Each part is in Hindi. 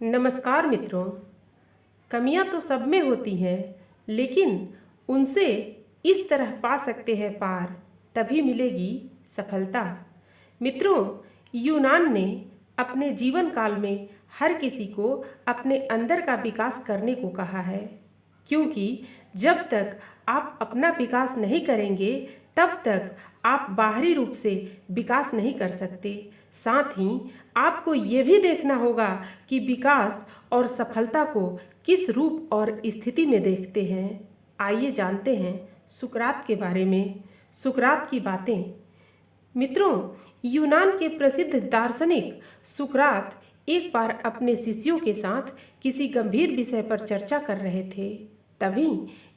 नमस्कार मित्रों। कमियां तो सब में होती हैं, लेकिन उनसे इस तरह पा सकते हैं पार, तभी मिलेगी सफलता। मित्रों, यूनान ने अपने जीवन काल में हर किसी को अपने अंदर का विकास करने को कहा है, क्योंकि जब तक आप अपना विकास नहीं करेंगे तब तक आप बाहरी रूप से विकास नहीं कर सकते। साथ ही आपको ये भी देखना होगा कि विकास और सफलता को किस रूप और स्थिति में देखते हैं। आइए जानते हैं सुकरात के बारे में, सुकरात की बातें। मित्रों, यूनान के प्रसिद्ध दार्शनिक सुकरात एक बार अपने शिष्यों के साथ किसी गंभीर विषय पर चर्चा कर रहे थे। तभी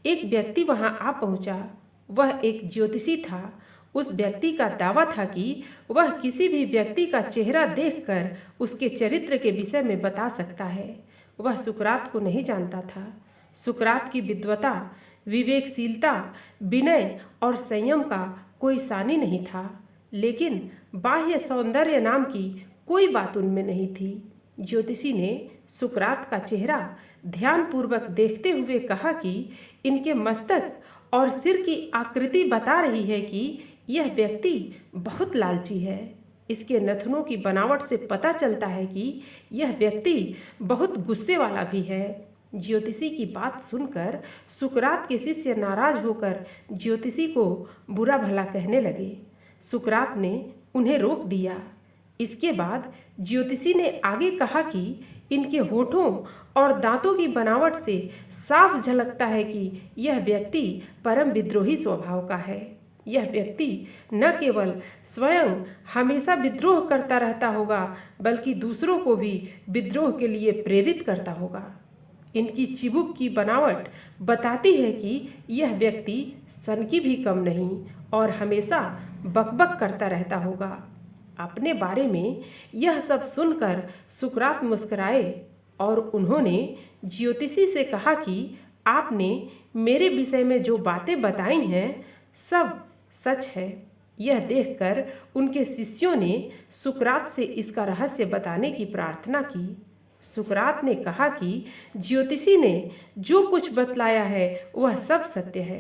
एक व्यक्ति वहां आ पहुंचा। वह एक ज्योतिषी था। उस व्यक्ति का दावा था कि वह किसी भी व्यक्ति का चेहरा देखकर उसके चरित्र के विषय में बता सकता है। वह सुकरात को नहीं जानता था। सुकरात की विद्वता, विवेकशीलता, विनय और संयम का कोई सानी नहीं था, लेकिन बाह्य सौंदर्य नाम की कोई बात उनमें नहीं थी। ज्योतिषी ने सुकरात का चेहरा ध्यानपूर्वक देखते हुए कहा कि इनके मस्तक और सिर की आकृति बता रही है कि यह व्यक्ति बहुत लालची है। इसके नथनों की बनावट से पता चलता है कि यह व्यक्ति बहुत गुस्से वाला भी है। ज्योतिषी की बात सुनकर सुकरात के शिष्य नाराज होकर ज्योतिषी को बुरा भला कहने लगे। सुकरात ने उन्हें रोक दिया। इसके बाद ज्योतिषी ने आगे कहा कि इनके होठों और दांतों की बनावट से साफ झलकता है कि यह व्यक्ति परम विद्रोही स्वभाव का है। यह व्यक्ति न केवल स्वयं हमेशा विद्रोह करता रहता होगा, बल्कि दूसरों को भी विद्रोह के लिए प्रेरित करता होगा। इनकी चिबुक की बनावट बताती है कि यह व्यक्ति सनकी भी कम नहीं और हमेशा बकबक करता रहता होगा। अपने बारे में यह सब सुनकर सुकरात मुस्कुराए और उन्होंने ज्योतिषी से कहा कि आपने मेरे विषय में जो बातें बताई हैं सब सच है। यह देखकर उनके शिष्यों ने सुकरात से इसका रहस्य बताने की प्रार्थना की। सुकरात ने कहा कि ज्योतिषी ने जो कुछ बतलाया है वह सब सत्य है।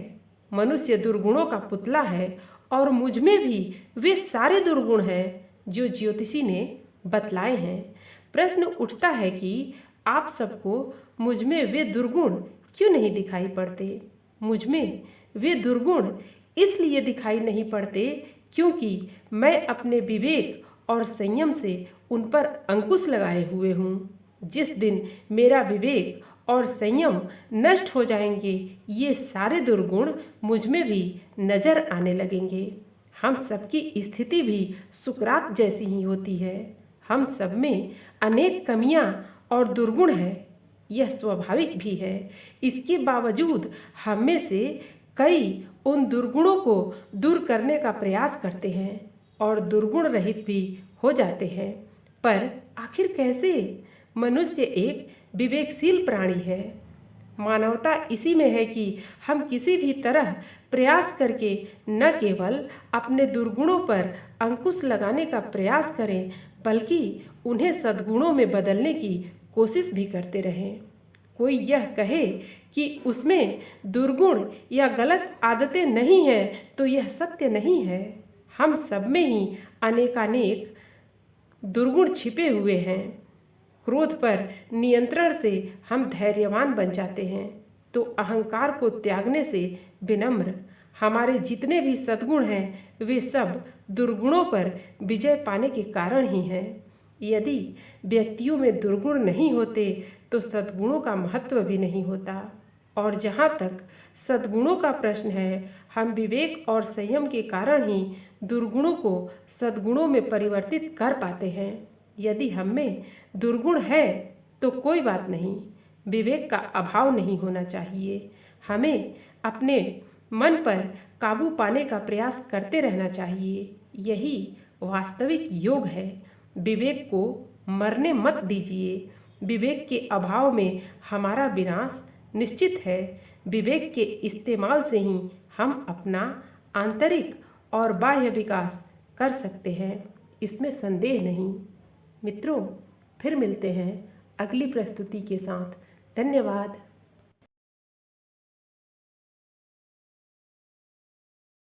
मनुष्य दुर्गुणों का पुतला है और मुझ में भी वे सारे दुर्गुण हैं जो ज्योतिषी ने बतलाए हैं। प्रश्न उठता है कि आप सबको मुझ में वे दुर्गुण क्यों नहीं दिखाई पड़ते? मुझ में वे दुर्गुण इसलिए दिखाई नहीं पड़ते क्योंकि मैं अपने विवेक और संयम से उन पर अंकुश लगाए हुए हूँ। जिस दिन मेरा विवेक और संयम नष्ट हो जाएंगे, ये सारे दुर्गुण मुझ में भी नजर आने लगेंगे। हम सबकी स्थिति भी सुकरात जैसी ही होती है। हम सब में अनेक कमियां और दुर्गुण हैं। यह स्वाभाविक भी है। इसके बावजूद हम में से कई उन दुर्गुणों को दूर करने का प्रयास करते हैं और दुर्गुण रहित भी हो जाते हैं। पर आखिर कैसे? मनुष्य एक विवेकशील प्राणी है। मानवता इसी में है कि हम किसी भी तरह प्रयास करके न केवल अपने दुर्गुणों पर अंकुश लगाने का प्रयास करें, बल्कि उन्हें सद्गुणों में बदलने की कोशिश भी करते रहें। कोई यह कहे कि उसमें दुर्गुण या गलत आदतें नहीं हैं, तो यह सत्य नहीं है। हम सब में ही अनेकानेक दुर्गुण छिपे हुए हैं। क्रोध पर नियंत्रण से हम धैर्यवान बन जाते हैं, तो अहंकार को त्यागने से विनम्र। हमारे जितने भी सद्गुण हैं वे सब दुर्गुणों पर विजय पाने के कारण ही हैं। यदि व्यक्तियों में दुर्गुण नहीं होते तो सद्गुणों का महत्व भी नहीं होता। और जहाँ तक सद्गुणों का प्रश्न है, हम विवेक और संयम के कारण ही दुर्गुणों को सद्गुणों में परिवर्तित कर पाते हैं। यदि हम में दुर्गुण है तो कोई बात नहीं, विवेक का अभाव नहीं होना चाहिए। हमें अपने मन पर काबू पाने का प्रयास करते रहना चाहिए। यही वास्तविक योग है। विवेक को मरने मत दीजिए। विवेक के अभाव में हमारा विनाश निश्चित है। विवेक के इस्तेमाल से ही हम अपना आंतरिक और बाह्य विकास कर सकते हैं, इसमें संदेह नहीं। मित्रों, फिर मिलते हैं अगली प्रस्तुति के साथ। धन्यवाद।